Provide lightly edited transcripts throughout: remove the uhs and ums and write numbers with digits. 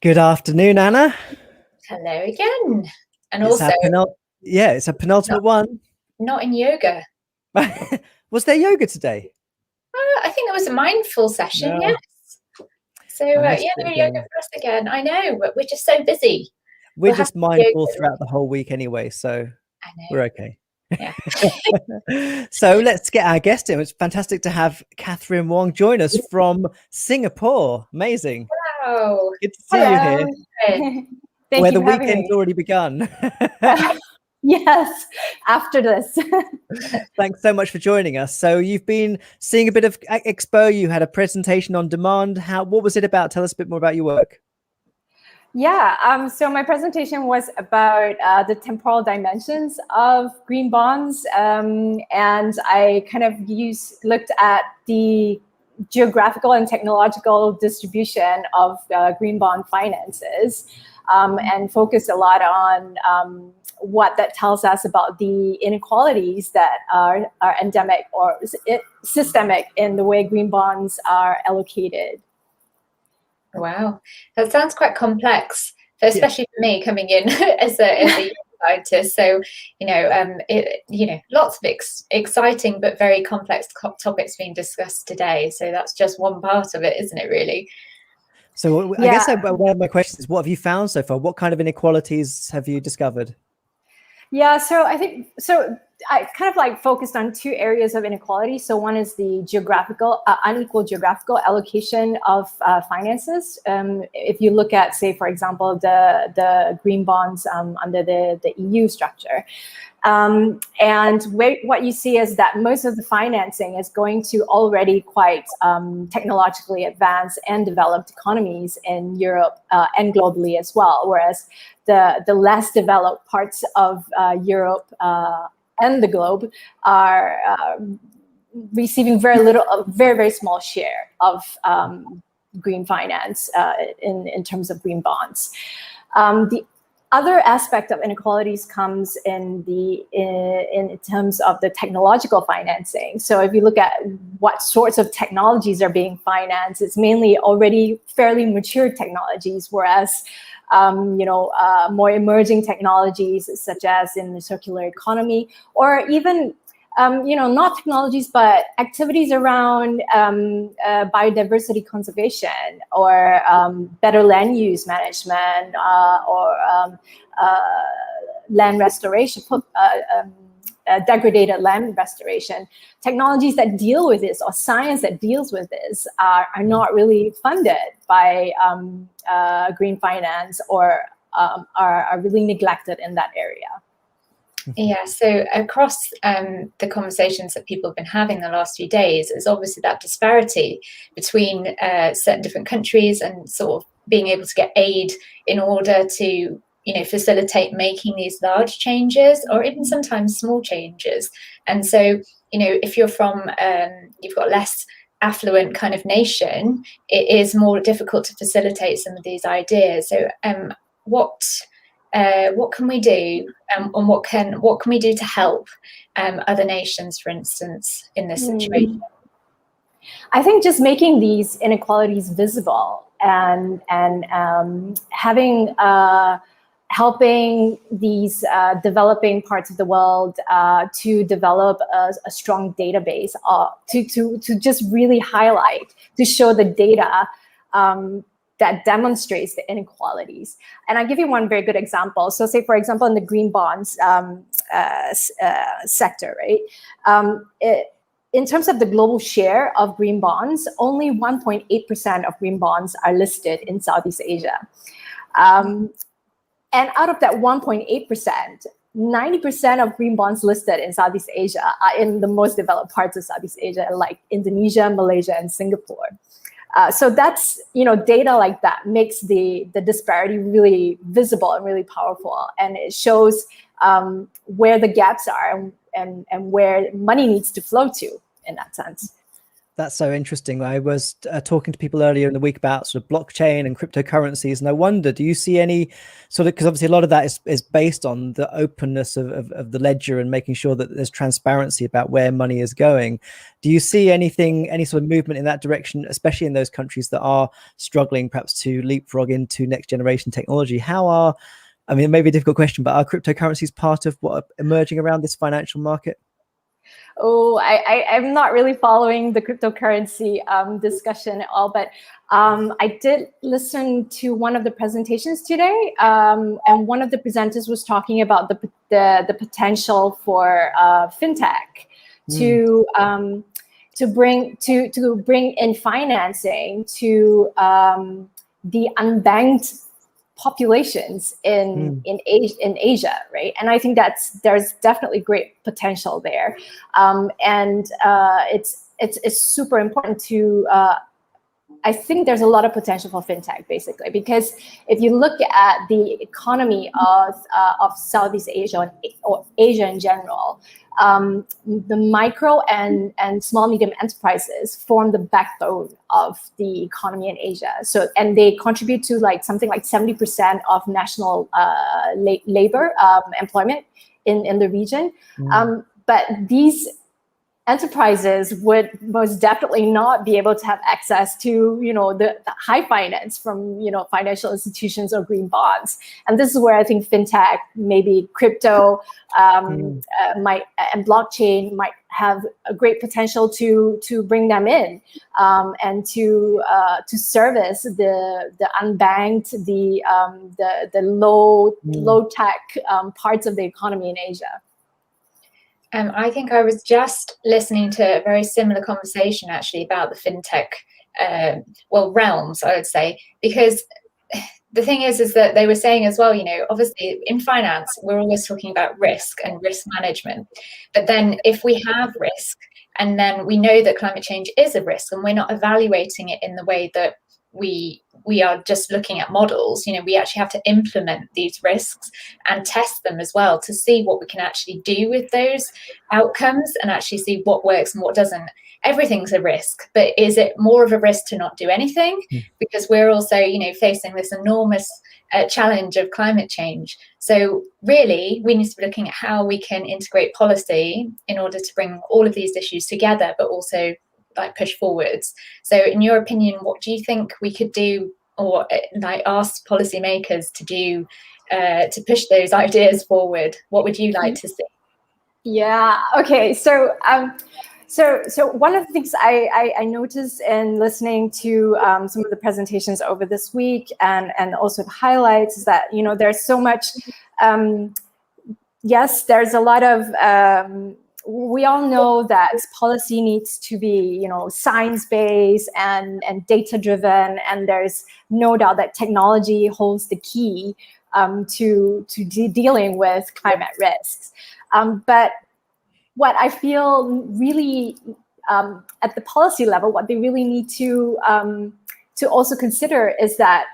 Good afternoon, Anna. Hello again. And It's also, it's a penultimate one. not in yoga. Was there yoga today? I think there was a mindful session, No. yes. So, I missed no it yoga again. for us again. I know, but we're just so busy. We're We'll have just mindful throughout the whole week anyway, so I we're know. okay. Yeah. So let's get our guest in. It's fantastic to have Catherine Wong join us from Singapore. Amazing. Wow. Good to see you here. Thank where you the for having weekend's me. already begun. Yes, after this. Thanks so much for joining us. So you've been seeing a bit of Expo. You had a presentation on demand. What was it about? Tell us a bit more about your work. Yeah, so my presentation was about the temporal dimensions of green bonds, and I kind of looked at the geographical and technological distribution of green bond finances, and focused a lot on what that tells us about the inequalities that are endemic or systemic in the way green bonds are allocated. Wow, that sounds quite complex, especially for me coming in as a scientist. So, lots of exciting but very complex topics being discussed today. So that's just one part of it, isn't it, really? So I guess one of my questions is, what have you found so far? What kind of inequalities have you discovered? Yeah, so I kind of like focused on two areas of inequality. So one is the unequal geographical allocation of finances. If you look at, say, for example, the green bonds under the EU structure. And what you see is that most of the financing is going to already quite technologically advanced and developed economies in Europe and globally as well, whereas the less developed parts of Europe and the globe are receiving very little, a very, very small share of green finance in terms of green bonds. The other aspect of inequalities comes in terms of the technological financing. So if you look at what sorts of technologies are being financed, it's mainly already fairly mature technologies, whereas more emerging technologies such as in the circular economy, or even not technologies, but activities around biodiversity conservation or better land use management or land restoration, degraded land restoration. Technologies that deal with this or science that deals with this are not really funded by green finance or are really neglected in that area. Yeah, so across the conversations that people have been having the last few days, is obviously that disparity between certain different countries and sort of being able to get aid in order to, facilitate making these large changes or even sometimes small changes. And so, if you're from, you've got less affluent kind of nation, it is more difficult to facilitate some of these ideas. So what can we do, and what can we do to help other nations, for instance, in this situation? I think just making these inequalities visible and helping these developing parts of the world to develop a strong database, to just really highlight, to show the data that demonstrates the inequalities. And I'll give you one very good example. So say, for example, in the green bonds sector, right? In terms of the global share of green bonds, only 1.8% of green bonds are listed in Southeast Asia. And out of that 1.8%, 90% of green bonds listed in Southeast Asia are in the most developed parts of Southeast Asia, like Indonesia, Malaysia, and Singapore. So that's, data like that makes the disparity really visible and really powerful. And it shows where the gaps are and where money needs to flow to in that sense. That's so interesting. I was talking to people earlier in the week about sort of blockchain and cryptocurrencies, and I wonder, do you see any sort of, because obviously a lot of that is based on the openness of the ledger and making sure that there's transparency about where money is going. Do you see anything, any sort of movement in that direction, especially in those countries that are struggling perhaps to leapfrog into next generation technology? I mean, it may be a difficult question, but are cryptocurrencies part of what are emerging around this financial market? Oh, I'm not really following the cryptocurrency discussion at all, but I did listen to one of the presentations today, and one of the presenters was talking about the potential for fintech to bring in financing to the unbanked populations in Asia, right? And I think there's definitely great potential there, and it's super important to. I think there's a lot of potential for fintech, basically, because if you look at the economy of Southeast Asia or Asia in general, the micro and small medium enterprises form the backbone of the economy in Asia. So, and they contribute to something like 70% of national labor employment in the region. But these enterprises would most definitely not be able to have access to, the high finance from, financial institutions or green bonds. And this is where I think fintech, maybe crypto, and blockchain might have a great potential to bring them in, and to service the unbanked, the low tech parts of the economy in Asia. I think I was just listening to a very similar conversation actually about the fintech, realms, I would say, because the thing is that they were saying as well, obviously in finance, we're always talking about risk and risk management. But then if we have risk and then we know that climate change is a risk and we're not evaluating it in the way that we are just looking at models, we actually have to implement these risks and test them as well to see what we can actually do with those outcomes and actually see what works and what doesn't. Everything's a risk, but is it more of a risk to not do anything? Because we're also, facing this enormous challenge of climate change. So really, we need to be looking at how we can integrate policy in order to bring all of these issues together, but also push forwards. So in your opinion, what do you think we could do or ask policymakers to do to push those ideas forward? What would you like to see? Yeah, okay. So one of the things I noticed in listening to some of the presentations over this week and also the highlights is that, there's so much, yes, there's a lot of, we all know that policy needs to be, science-based and data-driven, and there's no doubt that technology holds the key to dealing with climate risks. But what I feel really at the policy level, what they really need to also consider is that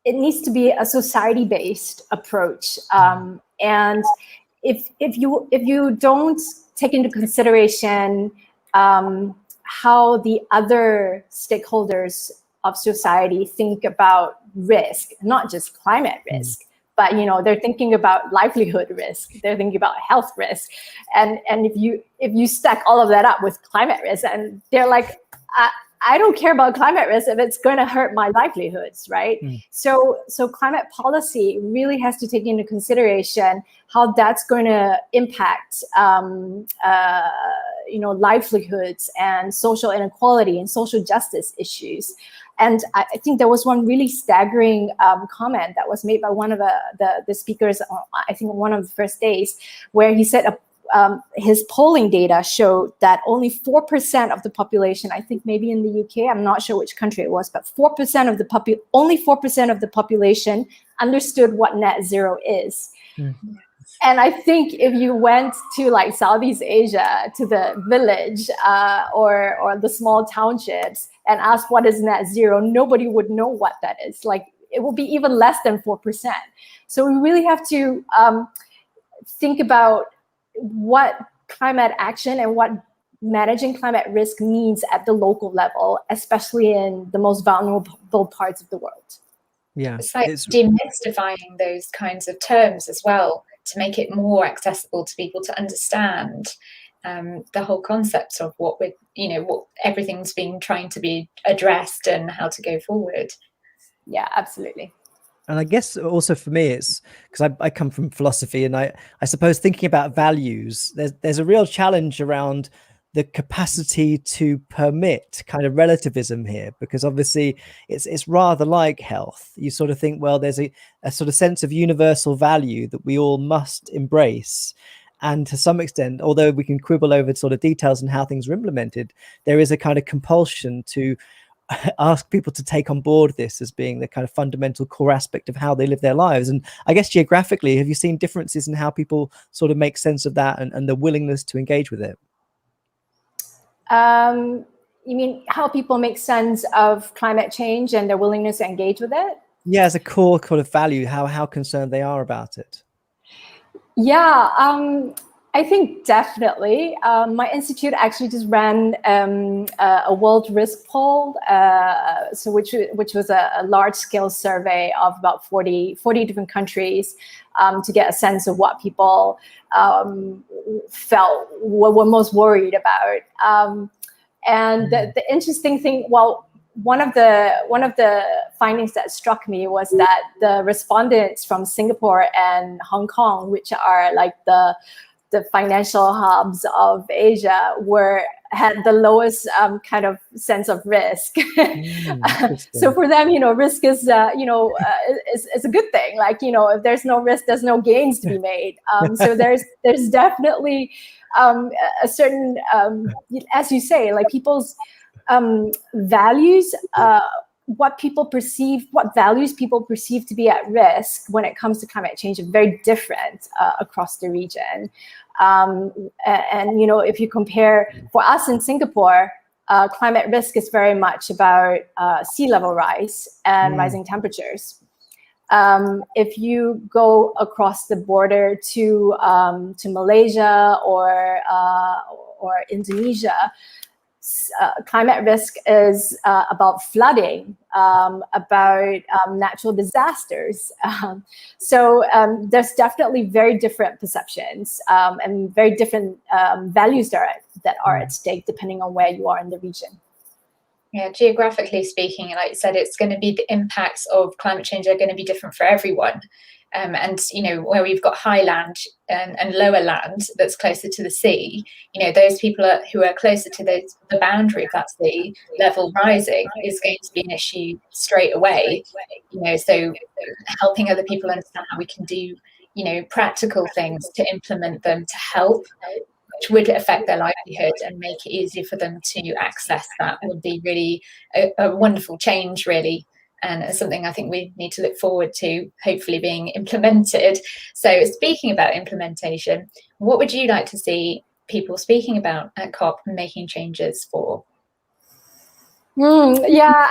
it needs to be a society-based approach, and if you don't take into consideration how the other stakeholders of society think about risk, not just climate risk, but they're thinking about livelihood risk, they're thinking about health risk, and if you stack all of that up with climate risk, and they're like, I don't care about climate risk if it's going to hurt my livelihoods, right? So climate policy really has to take into consideration how that's going to impact, livelihoods and social inequality and social justice issues. And I think there was one really staggering comment that was made by one of the speakers, I think one of the first days, where he said his polling data showed that only 4% of the population, I think maybe in the UK, I'm not sure which country it was, but 4% of only 4% of the population understood what net zero is. And I think if you went to Southeast Asia, to the village or the small townships and asked what is net zero, nobody would know what that is. It will be even less than 4%. So we really have to think about what climate action and what managing climate risk means at the local level, especially in the most vulnerable parts of the world. Yeah, it's like demystifying those kinds of terms as well, to make it more accessible to people to understand the whole concept of what everything's being trying to be addressed and how to go forward. Yeah, absolutely. And I guess also for me, it's because I come from philosophy, and I suppose thinking about values, there's a real challenge around the capacity to permit kind of relativism here, because obviously it's rather like health. You sort of think, well, there's a sort of sense of universal value that we all must embrace. And to some extent, although we can quibble over sort of details and how things are implemented, there is a kind of compulsion to ask people to take on board this as being the kind of fundamental core aspect of how they live their lives. And I guess geographically, have you seen differences in how people sort of make sense of that and the willingness to engage with it? You mean how people make sense of climate change and their willingness to engage with it? Yeah, as a core kind of value, how concerned they are about it. Yeah, I think definitely. My institute actually just ran a world risk poll, which was a large-scale survey of about 40 different countries to get a sense of what people felt were most worried about. And the interesting thing, well, one of the findings that struck me was that the respondents from Singapore and Hong Kong, which are like the financial hubs of Asia, had the lowest kind of sense of risk. So for them, risk is is a good thing. Like, if there's no risk, there's no gains to be made. So there's definitely a certain, as you say, like people's values, what values people perceive to be at risk when it comes to climate change are very different across the region. And if you compare, for us in Singapore, climate risk is very much about sea level rise and rising temperatures. If you go across the border to Malaysia or Indonesia, climate risk is about flooding, about natural disasters. So there's definitely very different perceptions and very different values that are at stake depending on where you are in the region. Yeah, geographically speaking, like you said, it's going to be the impacts of climate change are going to be different for everyone. And where we've got high land and lower land that's closer to the sea, those people who are closer to the boundary of that sea level rising is going to be an issue straight away. So helping other people understand how we can do practical things to implement them to help, which would affect their livelihood and make it easier for them to access that, would be really a wonderful change, really. And it's something I think we need to look forward to hopefully being implemented. So speaking about implementation, what would you like to see people speaking about at COP and making changes for? Yeah,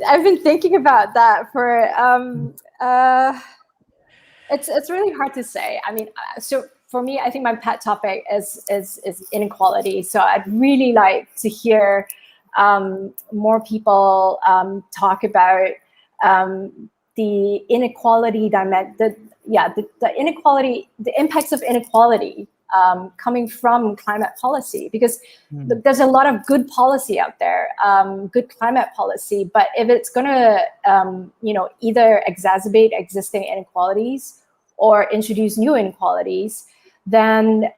I've been thinking about that for it's really hard to say. I mean, so for me, I think my pet topic is inequality. So I'd really like to hear more people talk about the inequality the inequality, the impacts of inequality coming from climate policy, because there's a lot of good policy out there, good climate policy, but if it's going to either exacerbate existing inequalities or introduce new inequalities, then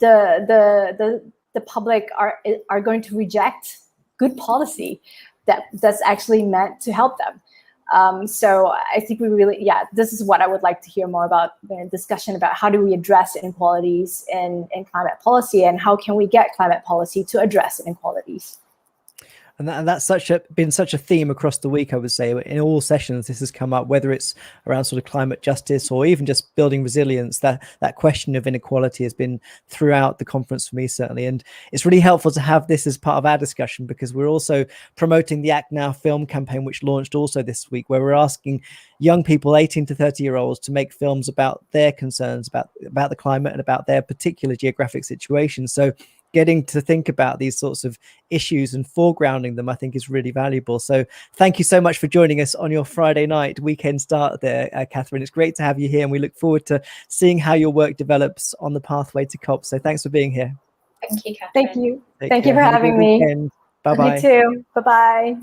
the public are going to reject good policy that's actually meant to help them. So I think this is what I would like to hear more about, the discussion about how do we address inequalities in climate policy, and how can we get climate policy to address inequalities. And that's been such a theme across the week, I would say. In all sessions, this has come up, whether it's around sort of climate justice or even just building resilience. That question of inequality has been throughout the conference for me, certainly. And it's really helpful to have this as part of our discussion, because we're also promoting the Act Now film campaign, which launched also this week, where we're asking young people, 18 to 30-year-olds, to make films about their concerns about the climate and about their particular geographic situation. So getting to think about these sorts of issues and foregrounding them, I think, is really valuable. So thank you so much for joining us on your Friday night weekend start there, Catherine. It's great to have you here, and we look forward to seeing how your work develops on the pathway to COP. So thanks for being here. Thank you, Catherine. Thank you. Take Thank care. you for Have a having good me. weekend. Bye-bye. You too. Bye-bye.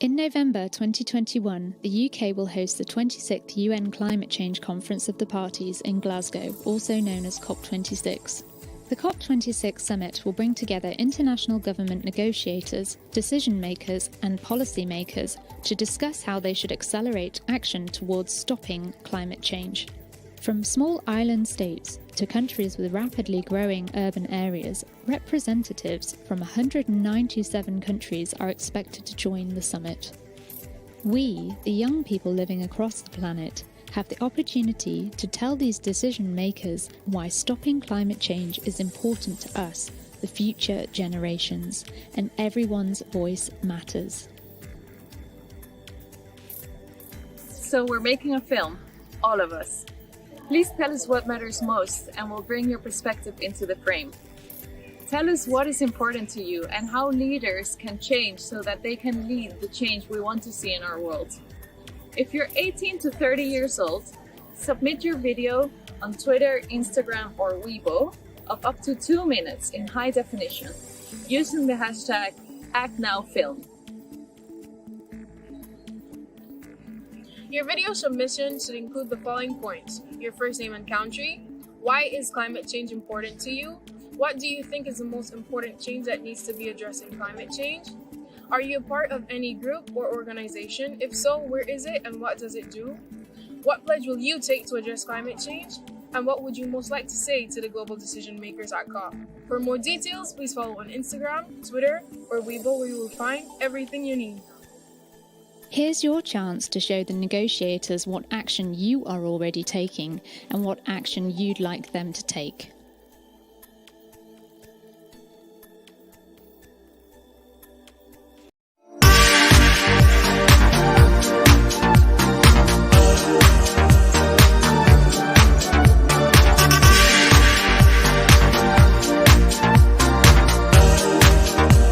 In November 2021, the UK will host the 26th UN Climate Change Conference of the Parties in Glasgow, also known as COP26. The COP26 summit will bring together international government negotiators, decision makers, and policy makers to discuss how they should accelerate action towards stopping climate change. From small island states to countries with rapidly growing urban areas, representatives from 197 countries are expected to join the summit. We, the young people living across the planet, have the opportunity to tell these decision makers why stopping climate change is important to us, the future generations, and everyone's voice matters. So we're making a film, all of us. Please tell us what matters most, and we'll bring your perspective into the frame. Tell us what is important to you and how leaders can change so that they can lead the change we want to see in our world. If you're 18 to 30 years old, submit your video on Twitter, Instagram, or Weibo of up to 2 minutes in high definition using the hashtag #ActNowFilm. Your video submission should include the following points: your first name and country, why is climate change important to you, what do you think is the most important change that needs to be addressed in climate change, are you a part of any group or organization, if so, where is it and what does it do, what pledge will you take to address climate change, and what would you most like to say to the global decision makers at COP. For more details, please follow on Instagram, Twitter, or Weibo, where you will find everything you need. Here's your chance to show the negotiators what action you are already taking and what action you'd like them to take.